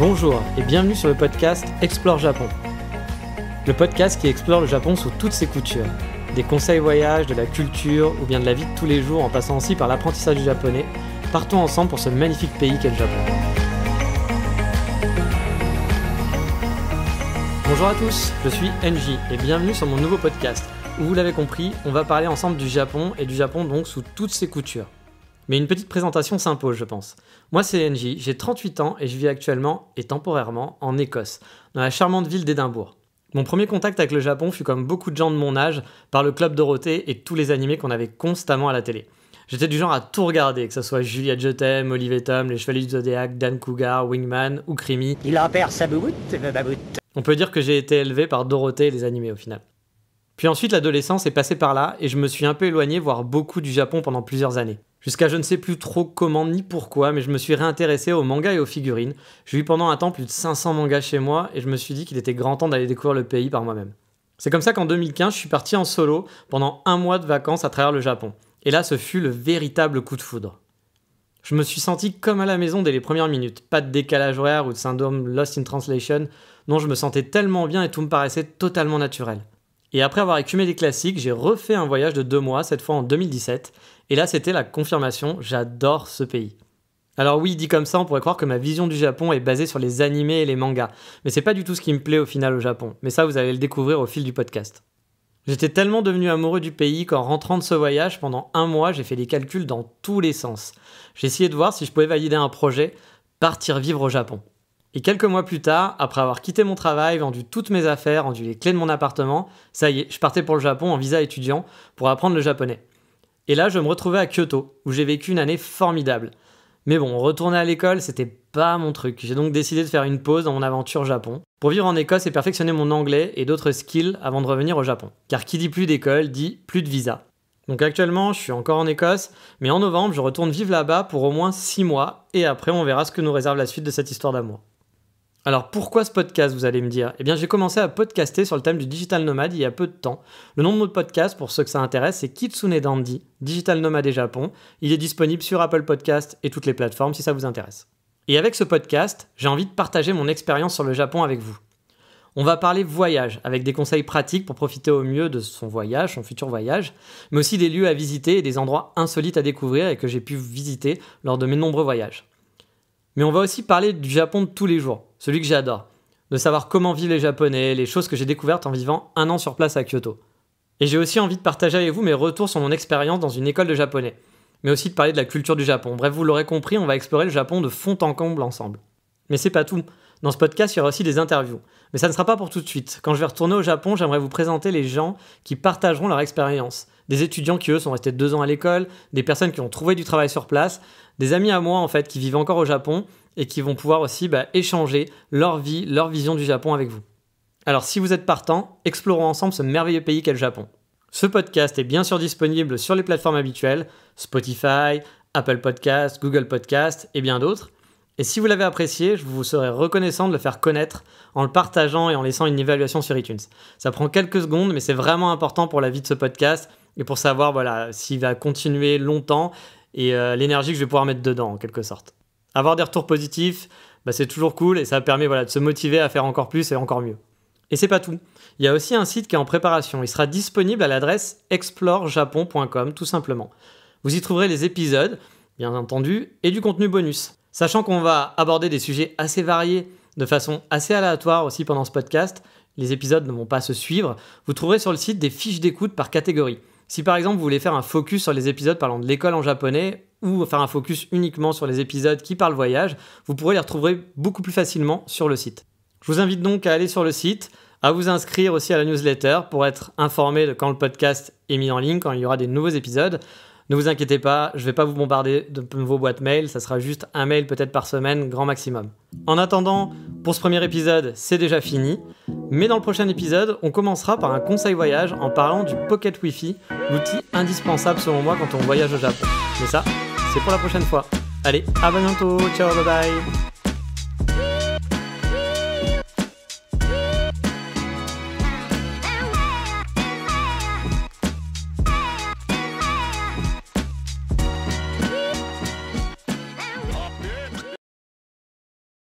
Bonjour et bienvenue sur le podcast Explore Japon. Le podcast qui explore le Japon sous toutes ses coutures. Des conseils voyage, de la culture ou bien de la vie de tous les jours en passant aussi par l'apprentissage du japonais. Partons ensemble pour ce magnifique pays qu'est le Japon. Bonjour à tous, je suis NJ et bienvenue sur mon nouveau podcast où vous l'avez compris, on va parler ensemble du Japon et du Japon donc sous toutes ses coutures. Mais une petite présentation s'impose, je pense. Moi, c'est NJ, j'ai 38 ans et je vis actuellement et temporairement en Écosse, dans la charmante ville d'Édimbourg. Mon premier contact avec le Japon fut comme beaucoup de gens de mon âge par le Club Dorothée et tous les animés qu'on avait constamment à la télé. J'étais du genre à tout regarder, que ce soit Juliette Je t'aime, Olive et Tom, Les Chevaliers du Zodiac, Dan Cougar, Wingman ou Crimi. Il en perd sa bouboute, baboute. On peut dire que j'ai été élevé par Dorothée et les animés au final. Puis ensuite, l'adolescence est passée par là et je me suis un peu éloigné, voire beaucoup du Japon pendant plusieurs années. Jusqu'à je ne sais plus trop comment ni pourquoi, mais je me suis réintéressé aux mangas et aux figurines. J'ai eu pendant un temps plus de 500 mangas chez moi et je me suis dit qu'il était grand temps d'aller découvrir le pays par moi-même. C'est comme ça qu'en 2015, je suis parti en solo pendant un mois de vacances à travers le Japon. Et là, ce fut le véritable coup de foudre. Je me suis senti comme à la maison dès les premières minutes. Pas de décalage horaire ou de syndrome Lost in Translation. Non, je me sentais tellement bien et tout me paraissait totalement naturel. Et après avoir écumé les classiques, j'ai refait un voyage de 2 mois, cette fois en 2017. Et là, c'était la confirmation, j'adore ce pays. Alors oui, dit comme ça, on pourrait croire que ma vision du Japon est basée sur les animés et les mangas. Mais c'est pas du tout ce qui me plaît au final au Japon. Mais ça, vous allez le découvrir au fil du podcast. J'étais tellement devenu amoureux du pays qu'en rentrant de ce voyage, pendant un mois, j'ai fait des calculs dans tous les sens. J'ai essayé de voir si je pouvais valider un projet, partir vivre au Japon. Et quelques mois plus tard, après avoir quitté mon travail, vendu toutes mes affaires, rendu les clés de mon appartement, ça y est, je partais pour le Japon en visa étudiant pour apprendre le japonais. Et là, je me retrouvais à Kyoto, où j'ai vécu une année formidable. Mais bon, retourner à l'école, c'était pas mon truc. J'ai donc décidé de faire une pause dans mon aventure Japon, pour vivre en Écosse et perfectionner mon anglais et d'autres skills avant de revenir au Japon. Car qui dit plus d'école, dit plus de visa. Donc actuellement, je suis encore en Écosse, mais en novembre, je retourne vivre là-bas pour au moins 6 mois, et après, on verra ce que nous réserve la suite de cette histoire d'amour. Alors pourquoi ce podcast, vous allez me dire ? Eh bien j'ai commencé à podcaster sur le thème du digital nomade il y a peu de temps. Le nom de notre podcast, pour ceux que ça intéresse, c'est Kitsune Dandy, Digital Nomade et Japon. Il est disponible sur Apple Podcast et toutes les plateformes si ça vous intéresse. Et avec ce podcast, j'ai envie de partager mon expérience sur le Japon avec vous. On va parler voyage, avec des conseils pratiques pour profiter au mieux de son voyage, son futur voyage, mais aussi des lieux à visiter et des endroits insolites à découvrir et que j'ai pu visiter lors de mes nombreux voyages. Mais on va aussi parler du Japon de tous les jours, celui que j'adore, de savoir comment vivent les Japonais, les choses que j'ai découvertes en vivant un an sur place à Kyoto. Et j'ai aussi envie de partager avec vous mes retours sur mon expérience dans une école de japonais, mais aussi de parler de la culture du Japon. Bref, vous l'aurez compris, on va explorer le Japon de fond en comble ensemble. Mais c'est pas tout. Dans ce podcast, il y aura aussi des interviews. Mais ça ne sera pas pour tout de suite. Quand je vais retourner au Japon, j'aimerais vous présenter les gens qui partageront leur expérience. Des étudiants qui, eux, sont restés 2 ans à l'école, des personnes qui ont trouvé du travail sur place, des amis à moi, en fait, qui vivent encore au Japon et qui vont pouvoir aussi échanger leur vie, leur vision du Japon avec vous. Alors, si vous êtes partant, explorons ensemble ce merveilleux pays qu'est le Japon. Ce podcast est bien sûr disponible sur les plateformes habituelles, Spotify, Apple Podcasts, Google Podcasts et bien d'autres. Et si vous l'avez apprécié, je vous serai reconnaissant de le faire connaître en le partageant et en laissant une évaluation sur iTunes. Ça prend quelques secondes, mais c'est vraiment important pour la vie de ce podcast et pour savoir s'il va continuer longtemps et l'énergie que je vais pouvoir mettre dedans en quelque sorte. Avoir des retours positifs, c'est toujours cool et ça permet de se motiver à faire encore plus et encore mieux. Et c'est pas tout. Il y a aussi un site qui est en préparation. Il sera disponible à l'adresse explorejapon.com tout simplement. Vous y trouverez les épisodes, bien entendu, et du contenu bonus. Sachant qu'on va aborder des sujets assez variés, de façon assez aléatoire aussi pendant ce podcast, les épisodes ne vont pas se suivre, vous trouverez sur le site des fiches d'écoute par catégorie. Si par exemple vous voulez faire un focus sur les épisodes parlant de l'école en japonais, ou faire un focus uniquement sur les épisodes qui parlent voyage, vous pourrez les retrouver beaucoup plus facilement sur le site. Je vous invite donc à aller sur le site, à vous inscrire aussi à la newsletter pour être informé de quand le podcast est mis en ligne, quand il y aura des nouveaux épisodes. Ne vous inquiétez pas, je ne vais pas vous bombarder de vos boîtes mail, ça sera juste un mail peut-être par semaine, grand maximum. En attendant, pour ce premier épisode, c'est déjà fini, mais dans le prochain épisode, on commencera par un conseil voyage en parlant du Pocket Wi-Fi, l'outil indispensable selon moi quand on voyage au Japon. Mais ça, c'est pour la prochaine fois. Allez, à bientôt, ciao, bye bye.